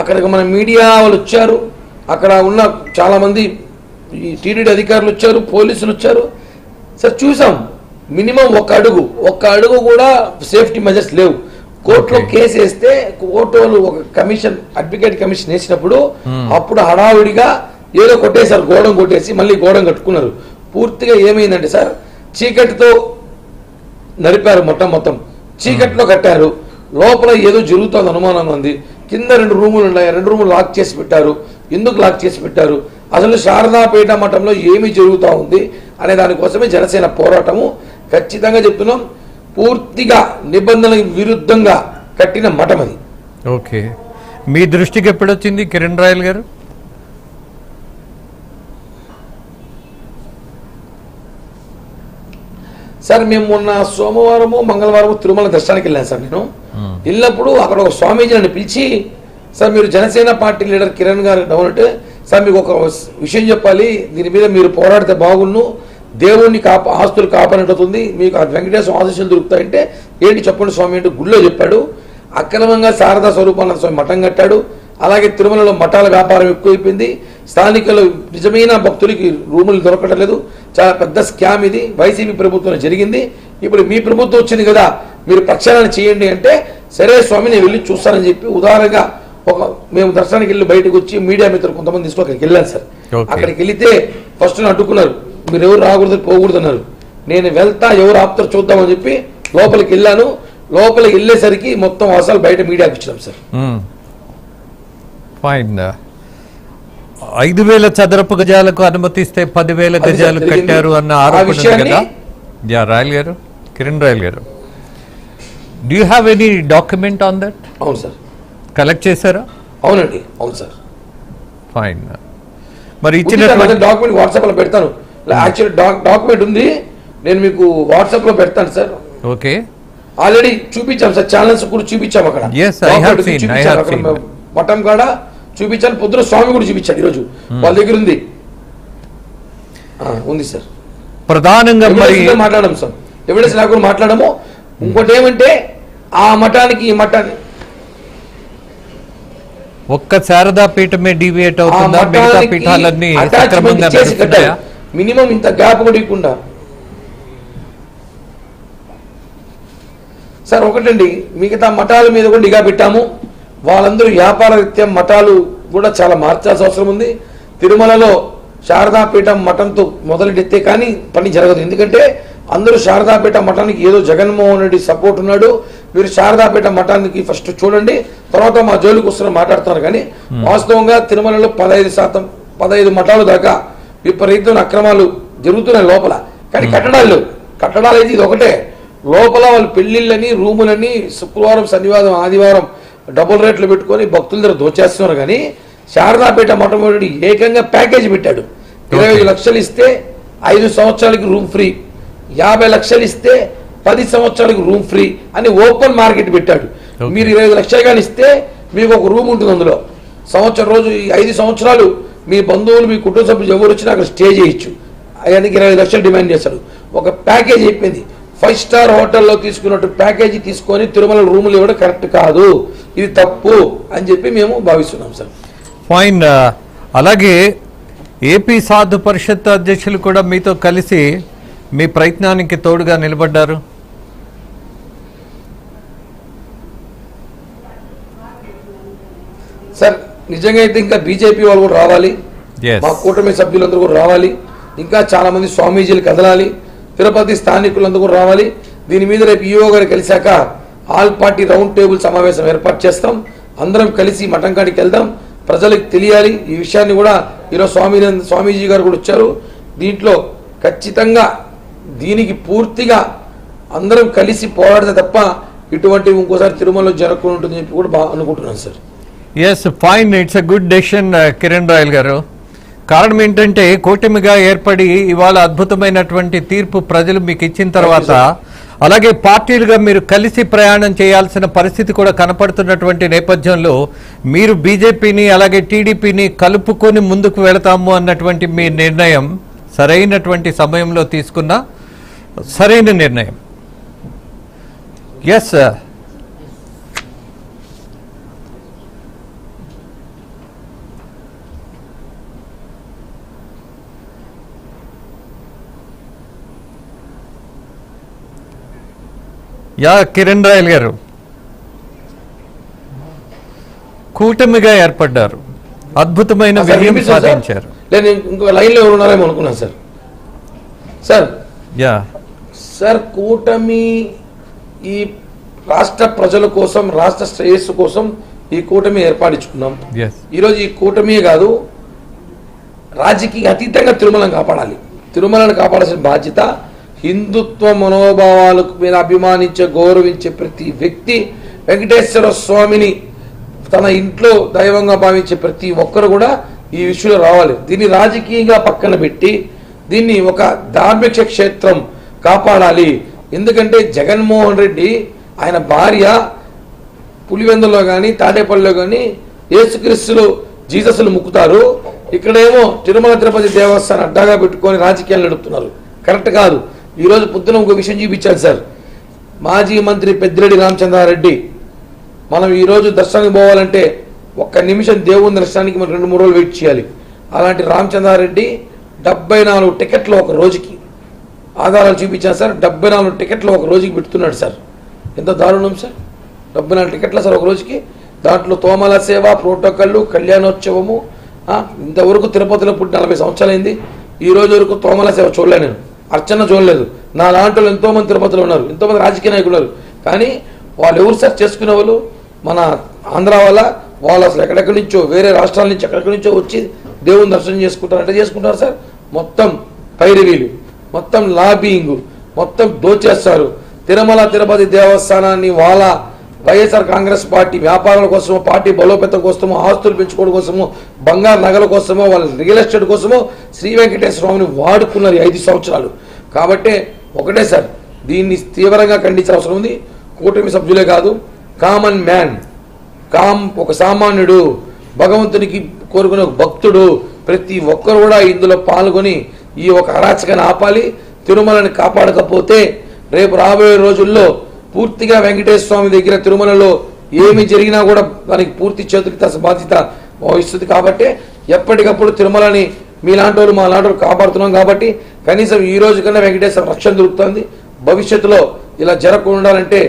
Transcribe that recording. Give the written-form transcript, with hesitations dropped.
అక్కడికి మన మీడియా వాళ్ళు వచ్చారు, అక్కడ ఉన్న చాలామంది ఈ టీటీడీ అధికారులు వచ్చారు, పోలీసులు వచ్చారు సార్. చూసాం మినిమం ఒక్క అడుగు కూడా సేఫ్టీ మెజర్స్ లేవు. కోర్టులో కేసు వేస్తే కోర్టు వాళ్ళు ఒక కమిషన్, అడ్వకేట్ కమిషన్ వేసినప్పుడు అప్పుడు హడావుడిగా ఏదో కొట్టేశారు, గోడం కొట్టేసి మళ్ళీ గోడం కట్టుకున్నారు. పూర్తిగా ఏమైందంటే సార్, చీకటితో నడిపారు, మొత్తం చీకటిలో కట్టారు. లోపల ఏదో జరుగుతుంది అనుమానంగా ఉంది. కింద 2 రూములు ఉన్నాయి, 2 రూములు లాక్ చేసి పెట్టారు. ఎందుకు లాక్ చేసి పెట్టారు, అసలు శారదాపేట మఠంలో ఏమి జరుగుతూ ఉంది అనే దానికోసమే జనసేన పోరాటము. ఖచ్చితంగా చెప్తున్నాం, పూర్తిగా నిబంధనలకు విరుద్ధంగా కట్టిన మఠం అది. ఓకే, మీ దృష్టికి ఎప్పుడొచ్చింది కిరణ్ రాయల్ గారు? సార్ మేము మొన్న సోమవారము మంగళవారము తిరుమల దర్శనానికి వెళ్ళాను సార్. నేను వెళ్ళినప్పుడు అక్కడ ఒక స్వామీజీ నన్ను పిలిచి, సార్ మీరు జనసేన పార్టీ లీడర్ కిరణ్ గారు డౌనంటే, సార్ మీకు ఒక విషయం చెప్పాలి, దీని మీద మీరు పోరాడితే బాగున్ను, దేవుణ్ణి ఆస్తులు కాపాడినట్టుంది, మీకు ఆ వెంకటేశ్వర ఆశీస్సులు దొరుకుతాయంటే, ఏంటి చెప్పండి స్వామి అంటే గుళ్ళో చెప్పాడు. అక్రమంగా శారదా స్వరూపానంద స్వామి మఠం కట్టాడు. అలాగే తిరుమలలో మఠాల వ్యాపారం ఎక్కువైపోయింది. స్థానికులు నిజమైన భక్తులకి రూములు దొరకటం లేదు. చాలా పెద్ద స్కామ్ ఇది వైసీపీ ప్రభుత్వం జరిగింది. ఇప్పుడు మీ ప్రభుత్వం వచ్చింది కదా, మీరు ప్రక్షాళన చేయండి అంటే, సరే స్వామి నేను వెళ్ళి చూస్తానని చెప్పి ఉదారంగా మేము దర్శనానికి వెళ్ళి బయటకు వచ్చి మీడియా మిత్రులు కొంతమంది తీసుకుని అక్కడికి వెళ్ళాను సార్. అక్కడికి వెళితే ఫస్ట్ అడ్డుకున్నారు, మీరు ఎవరు రాకూడదు పోకూడదు అన్నారు. నేను వెళ్తా, ఎవరు ఆపుతారు చూద్దామని చెప్పి లోపలికి వెళ్ళాను. లోపలికి వెళ్ళేసరికి మొత్తం అసలు బయట మీడియాకి ఇచ్చినాం సార్. ఫైన్. 5,000 చదరపు గజాలకు అనుమతిస్తే 10,000 గజాలు కట్టారు అన్న ఆరోపణ కదా. రాయల్ గారు, కిరణ్ రాయల్ గారు, do you have any document on that? అవును సార్. కలెక్ట్ చేశారా? అవునండి, అవును సార్. ఫైన్. మరి ఇచ్చిన డాక్యుమెంట్ వాట్సాప్ లో పెడతాను. యాక్చువల్ డాక్యుమెంట్ ఉంది, నేను మీకు వాట్సాప్ లో పెడతాను సార్. ఓకే, ఆల్రెడీ చూపించాం సార్, ఛానల్స్ కూడా చూపించాం. అక్కడ మఠం కాడ చూపించాను, పొద్దున స్వామి కూడా చూపించాడు. ఈరోజు వాళ్ళ దగ్గర ఉంది సార్. ప్రధానంగా మాట్లాడము సార్, ఎవిడెన్స్ లేకుండా మాట్లాడము. ఇంకోటి ఏమంటే, ఆ మఠానికి ఈ మఠాన్ని ఒక్క శారదా పీఠమే డివియేట్ అవుతుందా? మిగతా పీఠాలన్నీ సక్రమంగా నడుస్తున్నాయా? మినిమం ఇంత గ్యాప్ కూడా ఇవ్వకుండా సార్. ఒకటండి, మిగతా మఠాల మీద కూడా నిఘా పెట్టాము. వాళ్ళందరూ వ్యాపార రీత్యా మఠాలు కూడా చాలా మార్చాల్సిన అవసరం ఉంది. తిరుమలలో శారదాపీఠం మఠంతో మొదలెడితే కానీ పని జరగదు. ఎందుకంటే అందరూ శారదాపీఠ మఠానికి ఏదో జగన్మోహన్ రెడ్డి సపోర్ట్ ఉన్నాడు, మీరు శారదాపీఠ మఠానికి ఫస్ట్ చూడండి, తర్వాత మా జోలికి వస్తున్న మాట్లాడుతున్నారు. కానీ వాస్తవంగా తిరుమలలో 15 మఠాలు దాకా విపరీతమైన అక్రమాలు జరుగుతున్నాయి లోపల. కానీ కట్టడాలు అయితే ఇది ఒకటే. లోపల వాళ్ళు పెళ్లిళ్ళని, రూములని, శుక్రవారం, శనివారం, ఆదివారం డబుల్ రేట్లు పెట్టుకొని భక్తుల దగ్గర దోచేస్తున్నారు. కానీ శారదాపేట మొట్టమొదటి ఏకంగా ప్యాకేజీ పెట్టాడు. 25 లక్షలు ఇస్తే 5 సంవత్సరాలకి రూమ్ ఫ్రీ, 50 లక్షలు ఇస్తే 10 సంవత్సరాలకి రూమ్ ఫ్రీ అని ఓపెన్ మార్కెట్ పెట్టాడు. మీరు 25 లక్షలు కానీ ఇస్తే మీకు ఒక రూమ్ ఉంటుంది. అందులో సంవత్సరం రోజు 5 సంవత్సరాలు మీ బంధువులు, మీ కుటుంబ సభ్యులు ఎవరు వచ్చినా అక్కడ స్టే చేయొచ్చు. ఆయనకి 25 లక్షలు డిమాండ్ చేశాడు. ఒక ప్యాకేజీ అయిపోయింది. 5 స్టార్ హోటల్లో తీసుకున్నట్టు ప్యాకేజీ తీసుకొని తిరుమల రూములు ఇవ్వడం కరెక్ట్ కాదు, ఇది తప్పు అని చెప్పి మేము భావిస్తున్నాం సార్. ఫైన్. అలాగే ఏపీ సాధు పరిషత్ అధ్యక్షులు కూడా మీతో కలిసి మీ ప్రయత్నానికి తోడుగా నిలబడ్డారు. సార్ నిజంగా అయితే ఇంకా బీజేపీ వాళ్ళు కూడా రావాలి, మా కూటమి సభ్యులందరూ కూడా రావాలి, ఇంకా చాలా మంది స్వామీజీలు కదలాలి, తిరుపతి స్థానికులందరూ కూడా రావాలి. దీని మీద రేపు ఈఓ గారు కలిశాక ఆల్ పార్టీ రౌండ్ టేబుల్ సమావేశం ఏర్పాటు చేస్తాం. అందరం కలిసి మఠం కాడికి వెళ్దాం, ప్రజలకు తెలియాలి ఈ విషయాన్ని కూడా. ఈరోజు స్వామీజీ గారు కూడా వచ్చారు. దీంట్లో ఖచ్చితంగా దీనికి పూర్తిగా అందరం కలిసి పోరాడితే తప్ప ఇటువంటి ఇంకోసారి తిరుమలలో జరగకుండా ఉంటుందని చెప్పి కూడా అనుకుంటున్నాను sir. Yes, fine. It's a good decision Kiran Royal garu. కారణం ఏంటంటే కూటమిగా ఏర్పడి ఇవాళ అద్భుతమైనటువంటి తీర్పు ప్రజలు మీకు ఇచ్చిన తర్వాత, అలాగే పార్టీలుగా మీరు కలిసి ప్రయాణం చేయాల్సిన పరిస్థితి కూడా కనపడుతున్నటువంటి నేపథ్యంలో మీరు బీజేపీని అలాగే టీడీపీని కలుపుకొని ముందుకు వెళతాము అన్నటువంటి మీ నిర్ణయం సరైనటువంటి సమయంలో తీసుకున్న సరైన నిర్ణయం. ఎస్, యా కిరణ్ రాయల్ గారు, కూటమిగా ఏర్పడ్డారు, అద్భుతమైన విజయం సాధించారు. లేదు ఇంకో లైన్లో ఎవరు ఉన్నారేమో అనుకున్నాను సార్. సార్ యా సార్, కూటమి ఈ రాష్ట్ర ప్రజల కోసం, రాష్ట్ర శ్రేయస్సు కోసం ఈ కూటమి ఏర్పాటించుకున్నాం. ఈరోజు ఈ కూటమి కాదు, రాజకీయ అతీతంగా తిరుమలను కాపాడాలి. తిరుమలను కాపాడాల్సిన బాధ్యత హిందుత్వ మనోభావాల మీద అభిమానించే, గౌరవించే ప్రతి వ్యక్తి, వెంకటేశ్వర స్వామిని తన ఇంట్లో దైవంగా భావించే ప్రతి ఒక్కరు కూడా ఈ విషయంలో రావాలి. దీన్ని రాజకీయంగా పక్కన పెట్టి దీన్ని ఒక ధార్మిక క్షేత్రం కాపాడాలి. ఎందుకంటే జగన్మోహన్ రెడ్డి ఆయన భార్య పులివెందులో కానీ తాడేపల్లిలో కానీ యేసుక్రీస్తులు జీసస్లు ముక్కుతారు. ఇక్కడేమో తిరుమల తిరుపతి దేవస్థానం అడ్డాగా పెట్టుకొని రాజకీయాలు నడుపుతున్నారు. కరెక్ట్ కాదు. ఈరోజు పొద్దున ఒక విషయం చూపించాను సార్. మాజీ మంత్రి పెద్దిరెడ్డి రామచంద్రారెడ్డి, మనం ఈరోజు దర్శనానికి పోవాలంటే ఒక్క నిమిషం దేవుని దర్శనానికి మనం 2-3 రోజులు వెయిట్ చేయాలి. అలాంటి రామచంద్రారెడ్డి 74 టికెట్లు ఒక రోజుకి, ఆధారాలు చూపించాను సార్, 74 టికెట్లు ఒక రోజుకి పెడుతున్నాడు సార్. ఎంత దారుణం సార్, 74 టికెట్ల సార్ ఒక రోజుకి. దాంట్లో తోమల సేవ, ప్రోటోకాల్, కళ్యాణోత్సవము. ఇంతవరకు తిరుపతిలో పుట్టి 40 సంవత్సరాలైంది. ఈ రోజు వరకు తోమల సేవ చూడలే, నేను అర్చన చూడలేదు. నా లాంటి వాళ్ళు ఎంతోమంది తిరుపతిలో ఉన్నారు, ఎంతోమంది రాజకీయ నాయకులు ఉన్నారు. కానీ వాళ్ళు ఎవరు సార్ చేసుకునే వాళ్ళు? మన ఆంధ్ర వాళ్ళు అసలు ఎక్కడెక్కడి నుంచో, వేరే రాష్ట్రాల నుంచి ఎక్కడెక్కడి నుంచో వచ్చి దేవుని దర్శనం చేసుకుంటారు. అంటే చేసుకుంటారు సార్. మొత్తం పైరవీలు, మొత్తం లాబింగ్, మొత్తం దోచేస్తారు. తిరుమల తిరుపతి దేవస్థానాన్ని వాళ్ళ వైఎస్ఆర్ కాంగ్రెస్ పార్టీ వ్యాపారాల కోసమో, పార్టీ బలోపేతం కోసమో, ఆస్తులు పెంచుకోవడం కోసమో, బంగారు నగల కోసమో, వాళ్ళ రియల్ ఎస్టేట్ కోసమో శ్రీ వెంకటేశ్వర స్వామిని వాడుకున్నారు 5 సంవత్సరాలు. కాబట్టి ఒకటే సార్, దీన్ని తీవ్రంగా ఖండించాల్సిన అవసరం ఉంది. కూటమి సభ్యులే కాదు, కామన్ మ్యాన్, ఒక సామాన్యుడు, భగవంతునికి కోరుకునే ఒక భక్తుడు, ప్రతి ఒక్కరు కూడా ఇందులో పాల్గొని ఈ ఒక అరాచకాన్ని ఆపాలి. తిరుమలని కాపాడకపోతే రేపు రాబోయే రోజుల్లో పూర్తిగా వెంకటేశ్వర స్వామి దగ్గర తిరుమలలో ఏమి జరిగినా కూడా దానికి పూర్తి చేతులకి బాధ్యత వహిస్తుంది. కాబట్టి ఎప్పటికప్పుడు తిరుమలని మీలాంటి వాళ్ళు మా లాంటి వాళ్ళు కాపాడుతున్నాం. కాబట్టి కనీసం ఈ రోజు కన్నా వెంకటేశ్వర రక్షణ దొరుకుతుంది. భవిష్యత్తులో ఇలా జరగకుండా ఉండాలంటే